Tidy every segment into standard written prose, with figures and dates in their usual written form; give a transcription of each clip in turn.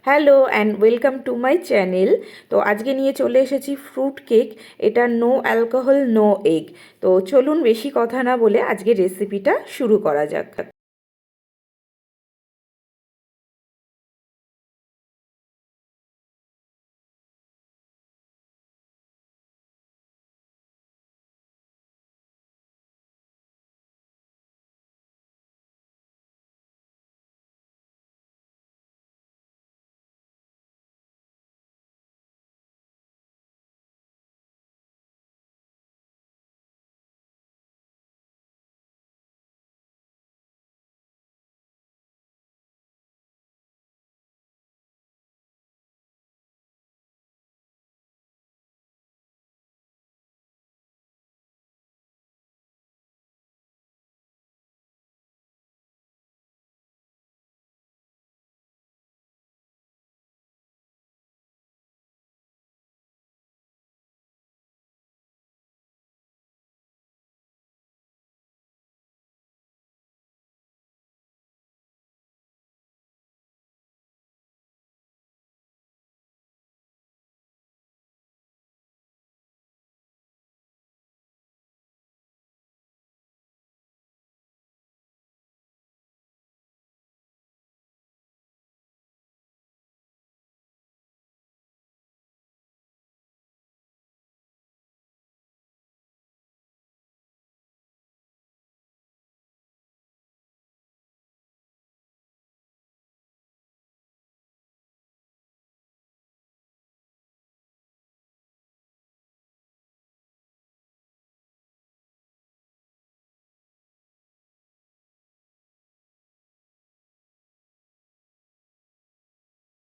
Hello and welcome to my channel. তো আজকে নিয়ে চলে এসেছি ফ্রুট কেক। এটা নো অ্যালকোহল নো এগ। তো চলুন বেশি কথা না বলে আজকে রেসিপিটা শুরু করা যাক।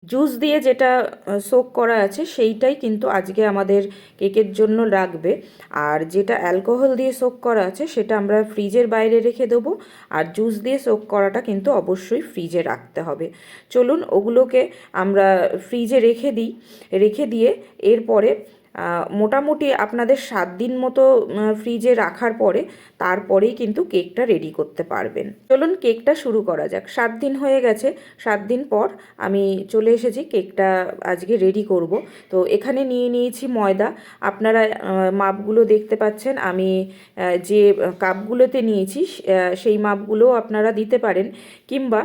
জুস দিয়ে যেটা সোক করা আছে সেইটাই কিন্তু আজকে আমাদের কেকের জন্য লাগবে। আর যেটা অ্যালকোহল দিয়ে সোক করা আছে সেটা আমরা ফ্রিজের বাইরে রেখে দেবো। আর জুস দিয়ে সোক করাটা কিন্তু অবশ্যই ফ্রিজে রাখতে হবে। চলুন ওগুলোকে আমরা ফ্রিজে রেখে দিয়ে এরপরে মোটামুটি আপনাদের 7 দিন মতো ফ্রিজে রাখার পরে তারপরেই কিন্তু কেকটা রেডি করতে পারবেন। চলুন কেকটা শুরু করা যাক। 7 দিন হয়ে গেছে। 7 দিন পর আমি চলে এসেছি কেকটা আজকে রেডি করব। তো এখানে নিয়ে নিয়েছি ময়দা। আপনারা মাপগুলো দেখতে পাচ্ছেন। আমি যে কাপগুলোতে নিয়েছি সেই মাপগুলো আপনারা দিতে পারেন, কিংবা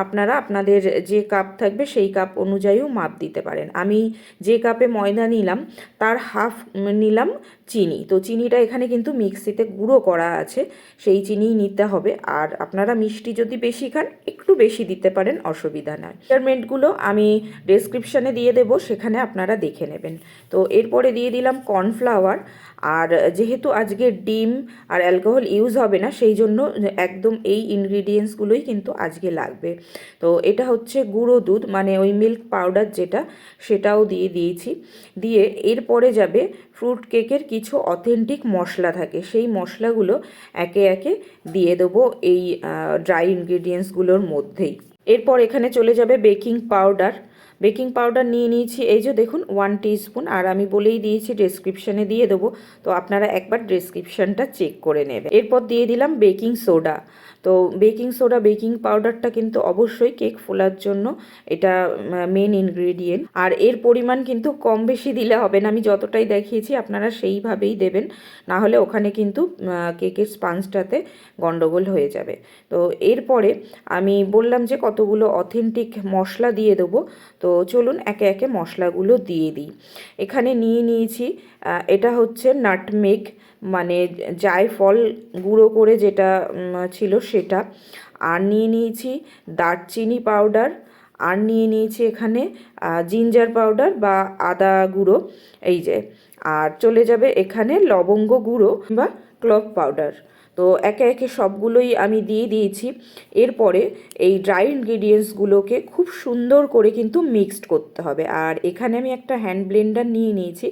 আপনারা আপনাদের যে কাপ থাকবে সেই কাপ অনুযায়ীও মাপ দিতে পারেন। আমি যে কাপে ময়দা নিলাম তার হাফ নিলাম চিনি। তো চিনিটা এখানে কিন্তু মিক্সিতে গুঁড়ো করা আছে, সেই চিনিই নিতে হবে। আর আপনারা মিষ্টি যদি বেশি খান একটু বেশি দিতে পারেন, অসুবিধা নয়। মেজারমেন্টগুলো আমি ডেসক্রিপশানে দিয়ে দেবো, সেখানে আপনারা দেখে নেবেন। তো এরপরে দিয়ে দিলাম কর্নফ্লাওয়ার। আর যেহেতু আজকে ডিম আর অ্যালকোহল ইউজ হবে না, সেই জন্য একদম এই ইনগ্রিডিয়েন্টসগুলোই কিন্তু আজকে লাগবে। তো এটা হচ্ছে গুঁড়ো দুধ, মানে ওই মিল্ক পাউডার যেটা, সেটাও দিয়ে দিয়েছি। দিয়ে এরপরে যাবে ফ্রুট কেকের কিছু অথেন্টিক মশলা থাকে, সেই মশলাগুলো একে একে দিয়ে দেবো এই ড্রাই ইনগ্রিডিয়েন্টসগুলোর মধ্যেই। এরপর এখানে চলে যাবে বেকিং পাউডার। বেকিং পাউডার নিয়ে নিয়েছি, এই যে দেখুন 1 টিস্পুন। আর আমি বলেই দিয়েছি ডেসক্রিপশানে দিয়ে দেবো, তো আপনারা একবার ডেসক্রিপশানটা চেক করে নেবেন। এরপর দিয়ে দিলাম বেকিং সোডা। তো বেকিং সোডা, বেকিং পাউডারটা কিন্তু অবশ্যই কেক ফোলার জন্য এটা মেন ইনগ্রিডিয়েন্ট। আর এর পরিমাণ কিন্তু কম বেশি দিলে হবে না, আমি যতটাই দেখিয়েছি আপনারা সেইভাবেই দেবেন, না হলে ওখানে কিন্তু কেকের স্পঞ্জটাতে গন্ডগোল হয়ে যাবে। তো এরপরে আমি বললাম যে কতগুলো অথেন্টিক মশলা দিয়ে দেবো। তো চলুন একে একে মশলাগুলো দিয়ে দিই। এখানে নিয়ে নিয়েছি, এটা হচ্ছে নাটমেগ, মানে জায়ফল গুঁড়ো করে যেটা ছিল সেটা। আর নিয়ে নিয়েছি দারচিনি পাউডার। আর নিয়ে নিয়েছি এখানে জিঞ্জার পাউডার বা আদা গুঁড়ো, এই যে। আর চলে যাবে এখানে লবঙ্গ গুঁড়ো বা ক্লভ পাউডার। তো একে একে সবগুলোই আমি দিয়ে দিয়েছি। এরপরে এই ড্রাই ইনগ্রিডিয়েন্টসগুলোকে খুব সুন্দর করে কিন্তু মিক্সড করতে হবে। আর এখানে আমি একটা হ্যান্ড ব্লেন্ডার নিয়ে নিয়েছি,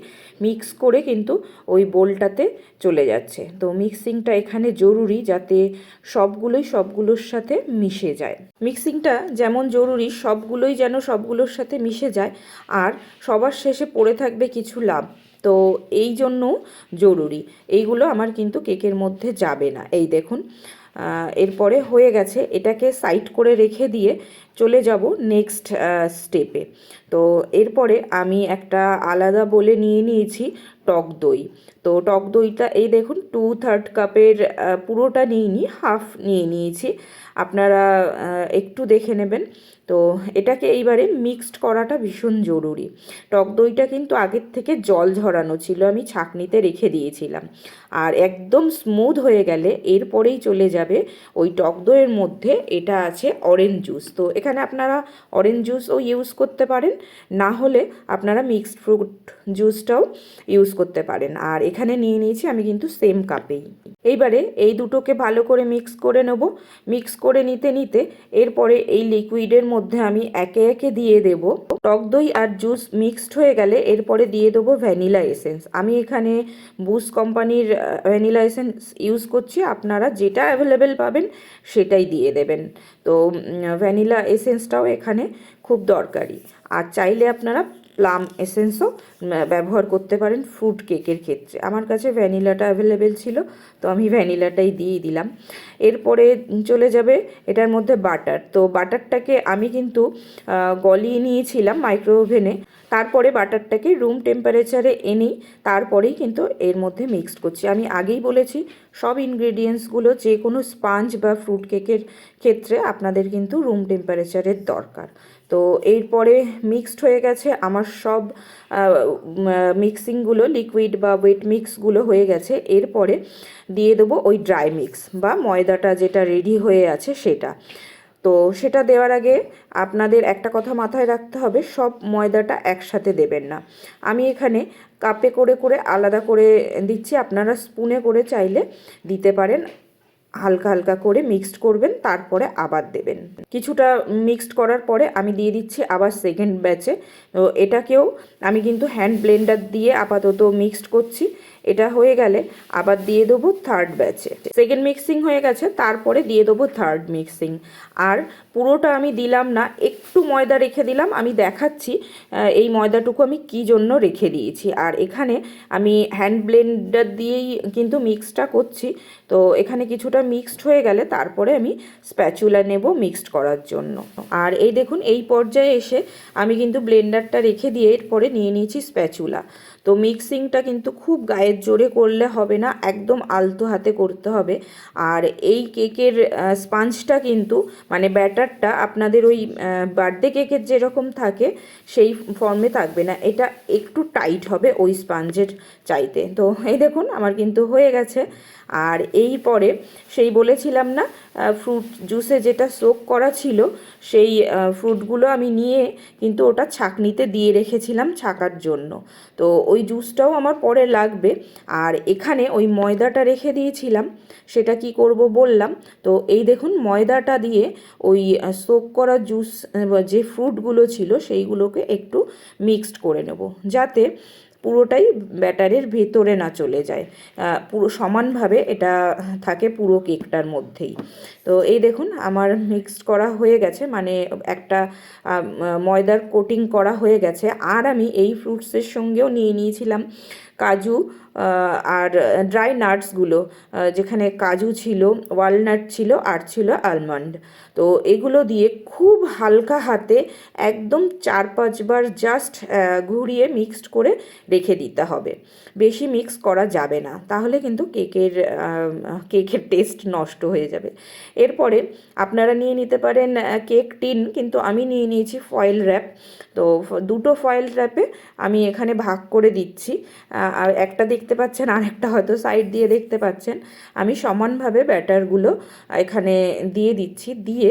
মিক্স করে কিন্তু ওই বোলটাতে চলে যাচ্ছে। তো মিক্সিংটা এখানে জরুরি, যাতে সবগুলোর সাথে মিশে যায়। মিক্সিংটা যেমন জরুরি, সবগুলোই যেন সবগুলোর সাথে মিশে যায়। আর সবার শেষে পড়ে থাকবে কিছু লাভ, তো এই জন্য জরুরি। এইগুলো আমার কিন্তু কেকের মধ্যে যাবে না। এই দেখুন এরপরে হয়ে গেছে, এটাকে সাইড করে রেখে দিয়ে চলে যাব নেক্সট স্টেপে। তো এরপরে আমি একটা আলাদা বলে নিয়ে নিয়েছি টক দই। তো টক দইটা এই দেখুন 2/3 কাপের পুরোটা নিইনি, হাফ নিয়ে নিয়েছি, আপনারা একটু দেখে নেবেন। তো এটাকে এইবারে মিক্সড করাটা ভীষণ জরুরি। টক দইটা কিন্তু আগের থেকে জল ঝরানো ছিল, আমি ছাঁকনিতে রেখে দিয়েছিলাম। আর একদম স্মুথ হয়ে গেলে এরপরেই চলে যাবে ওই টক দইয়ের মধ্যে, এটা আছে অরেঞ্জ জুস। তো এখানে আপনারা অরেঞ্জ জুসও ইউজ করতে পারেন, না হলে আপনারা মিক্সড ফ্রুট জুসটাও ইউজ করতে পারেন। আর এখানে নিয়ে নিয়েছি আমি কিন্তু সেম কাপেই। এইবারে এই দুটোকে ভালো করে মিক্স করে নেব। মিক্স করে নিতে নিতে এরপরে এই লিকুইডের মধ্যে আমি একে একে দিয়ে দেব টক দই আর জুস মিক্সড হয়ে গেলে এরপরে দিয়ে দেবো ভ্যানিলা এসেন্স। আমি এখানে বুশ কোম্পানির ভ্যানিলা এসেন্স ইউজ করছি, আপনারা যেটা অ্যাভেলেবেল পাবেন সেটাই দিয়ে দেবেন। তো ভ্যানিলা এসেন্সটাও এখানে খুব দরকারি। আর চাইলে আপনারা প্লাম এসেন্সও ব্যবহার করতে পারেন ফ্রুট কেকের ক্ষেত্রে। আমার কাছে ভ্যানিলাটা অ্যাভেলেবেল ছিল, তো আমি ভ্যানিলাটাই দিয়ে দিলাম। এরপরে চলে যাবে এটার মধ্যে বাটার। তো বাটারটাকে আমি কিন্তু গলিয়ে নিয়েছিলাম মাইক্রো ওভেনে, তারপরে বাটারটাকে রুম টেম্পারেচারে এনেই তারপরেই কিন্তু এর মধ্যে মিক্সড করছি। আমি আগেই বলেছি সব ইনগ্রেডিয়েন্টসগুলো যে কোনো স্পাঞ্জ বা ফ্রুট কেকের ক্ষেত্রে আপনাদের কিন্তু রুম টেম্পারেচারের দরকার। তো এরপরে মিক্সড হয়ে গেছে আমার সব মিক্সিংগুলো, লিকুইড বা ওয়েট মিক্সগুলো হয়ে গেছে। এরপরে দিয়ে দেবো ওই ড্রাই মিক্স বা ময়দাটা যেটা রেডি হয়ে আছে সেটা। তো সেটা দেওয়ার আগে আপনাদের একটা কথা মাথায় রাখতে হবে, সব ময়দাটা একসাথে দেবেন না। আমি এখানে কাপে করে করে আলাদা করে দিচ্ছি, আপনারা স্পুনে করে চাইলে দিতে পারেন। হালকা হালকা করে মিক্সড করবেন, তারপরে আবার দেবেন। কিছুটা মিক্সড করার পরে আমি দিয়ে দিচ্ছি আবার সেকেন্ড ব্যাচে। তো এটাকেও আমি কিন্তু হ্যান্ড ব্লেন্ডার দিয়ে আপাতত মিক্সড করছি। এটা হয়ে গেলে আবার দিয়ে দেবো থার্ড ব্যাচে। সেকেন্ড মিক্সিং হয়ে গেছে, তারপরে দিয়ে দেবো থার্ড মিক্সিং। আর পুরোটা আমি দিলাম না, একটু ময়দা রেখে দিলাম। আমি দেখাচ্ছি এই ময়দাটুকু আমি কী জন্য রেখে দিয়েছি। আর এখানে আমি হ্যান্ড ব্লেন্ডার দিয়েই কিন্তু মিক্সটা করছি। তো এখানে কিছুটা মিক্সড হয়ে গেলে তারপরে আমি স্প্যাচুলা নেব মিক্সড করার জন্য। আর এই দেখুন এই পর্যায়ে এসে আমি কিন্তু ব্লেন্ডারটা রেখে দিয়ে এরপরে নিয়ে নিয়েছি স্প্যাচুলা। তো মিক্সিংটা কিন্তু খুব গায়ের জোরে করলে হবে না, একদম আলতো হাতে করতে হবে। আর এই কেকের স্পাঞ্জটা কিন্তু মানে ব্যাটারটা আপনাদের ওই বার্থডে কেকের যেরকম থাকে সেই ফর্মে থাকবে না, এটা একটু টাইট হবে ওই স্পাঞ্জের চাইতে। তো এই দেখুন আমার কিন্তু হয়ে গেছে। আর এই পরে সেই বলেছিলাম না ফ্রুট জুসে যেটা সোক করা ছিল সেই ফ্রুটগুলো আমি নিয়ে কিন্তু ওটা ছাঁকনিতে দিয়ে রেখেছিলাম ছাকার জন্য। তো ওই জুসটাও আমার পরে লাগবে। আর এখানে ওই ময়দাটা রেখে দিয়েছিলাম, সেটা কি করব বললাম। তো এই দেখুন ময়দাটা দিয়ে ওই সোক করা জুস যে ফ্রুটগুলো ছিল সেইগুলোকে একটু মিক্সড করে নেব, যাতে পুরোটাই ব্যাটারের ভেতরে না চলে যায়, পুরো সমানভাবে এটা থাকে পুরো কেকটার মধ্যেই। তো এই দেখুন আমার মিক্সড করা হয়ে গেছে, মানে একটা ময়দার কোটিং করা হয়ে গেছে। আর আমি এই ফ্রুটসের সঙ্গেও নিয়ে নিয়েছিলাম কাজু আর ড্রাই নাটসগুলো, যেখানে কাজু ছিল, ওয়ালনাট ছিল আর ছিল আলমন্ড। তো এগুলো দিয়ে খুব হালকা হাতে একদম 4-5 বার জাস্ট ঘুরিয়ে মিক্সড করে রেখে দিতে হবে। বেশি মিক্স করা যাবে না, তাহলে কিন্তু কেকের টেস্ট নষ্ট হয়ে যাবে। এরপরে আপনারা নিয়ে নিতে পারেন কেক টিন, কিন্তু আমি নিয়ে নিয়েছি ফয়েল র্যাপ। তো দুটো ফয়েল র্যাপে আমি এখানে ভাগ করে দিচ্ছি। আর একটা দেখতে পাচ্ছেন, আর একটা হয়তো সাইড দিয়ে দেখতে পাচ্ছেন। আমি সমানভাবে ব্যাটারগুলো এখানে দিয়ে দিচ্ছি, দিয়ে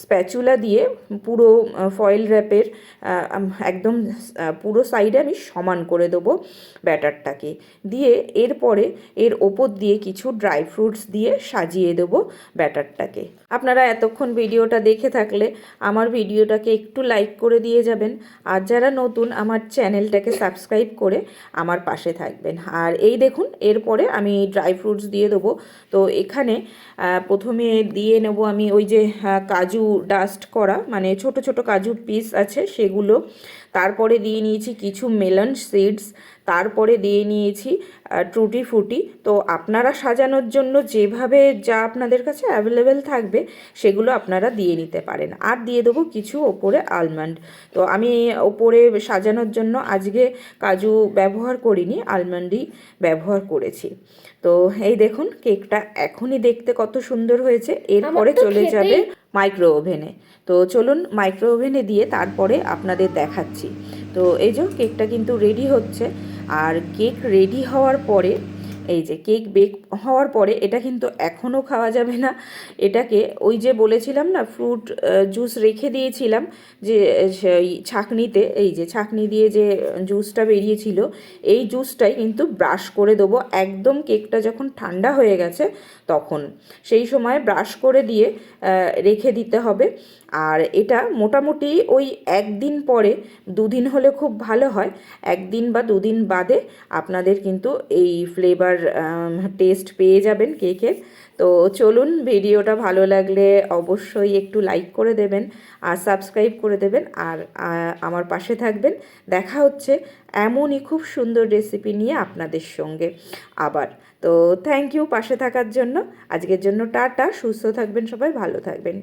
স্প্যাচুলা দিয়ে পুরো ফয়েল র্যাপের একদম পুরো সাইডে আমি সমান করে দেবো ব্যাটারটাকে। দিয়ে এরপরে এর ওপর দিয়ে কিছু ড্রাই ফ্রুটস দিয়ে সাজিয়ে দেবো ব্যাটারটাকে। আপনারা এতক্ষণ ভিডিওটা দেখে থাকলে আমার ভিডিওটাকে একটু লাইক করে দিয়ে যাবেন। আর যারা নতুন আমার চ্যানেলটাকে সাবস্ক্রাইব করে আমার পাশে থাকবেন। আর এই দেখুন এরপরে আমি ড্রাই ফ্রুটস দিয়ে দেবো। তো এখানে প্রথমে দিয়ে নেব আমি ওই যে কাজু ডাস্ট করা, মানে ছোট ছোট কাজুর পিস আছে সেগুলো। তারপরে দিয়ে নিয়েছি কিছু মেলন সিডস, তারপরে দিয়ে নিয়েছি টুটি ফ্রুটি। তো আপনারা সাজানোর জন্য যেভাবে যা আপনাদের কাছে অ্যাভেলেবেল থাকবে সেগুলো আপনারা দিয়ে নিতে পারেন। আর দিয়ে দেবো কিছু ওপরে আলমন্ড। তো আমি ওপরে সাজানোর জন্য আজকে কাজু ব্যবহার করিনি, আলমন্ডই ব্যবহার করেছি। তো এই দেখুন কেকটা এখনই দেখতে কত সুন্দর হয়েছে। এরপরে চলে যাবে মাইক্রো ওভেনে। তো চলুন মাইক্রো ওভেনে দিয়ে তারপরে আপনাদের দেখাচ্ছি। তো এই যে কেকটা কিন্তু রেডি হচ্ছে। আর কেক রেডি হওয়ার পরে, এই যে কেক বেক হওয়ার পরে এটা কিন্তু এখনও খাওয়া যাবে না। এটাকে ওই যে বলেছিলাম না ফ্রুট জুস রেখে দিয়েছিলাম যে সেই ছাঁকনিতে, এই যে ছাঁকনি দিয়ে যে জুসটা বেরিয়েছিল, এই জুসটাই কিন্তু ব্রাশ করে দেবো একদম কেকটা যখন ঠান্ডা হয়ে গেছে তখন। সেই সময় ব্রাশ করে দিয়ে রেখে দিতে হবে। আর এটা মোটামুটি ওই একদিন পরে, দুদিন হলে খুব ভালো হয়, একদিন বা দুদিন বাদে আপনাদের কিন্তু এই ফ্লেভার টেস্ট পেয়ে যাবেন কেকের। তো চলুন, ভিডিওটা ভালো লাগলে অবশ্যই একটু লাইক করে দেবেন আর সাবস্ক্রাইব করে দেবেন আর আমার পাশে থাকবেন। দেখা হচ্ছে এমনই খুব সুন্দর রেসিপি নিয়ে আপনাদের সঙ্গে আবার। তো থ্যাংক ইউ পাশে থাকার জন্য। আজকের জন্য টাটা, সুস্থ থাকবেন সবাই, ভালো থাকবেন।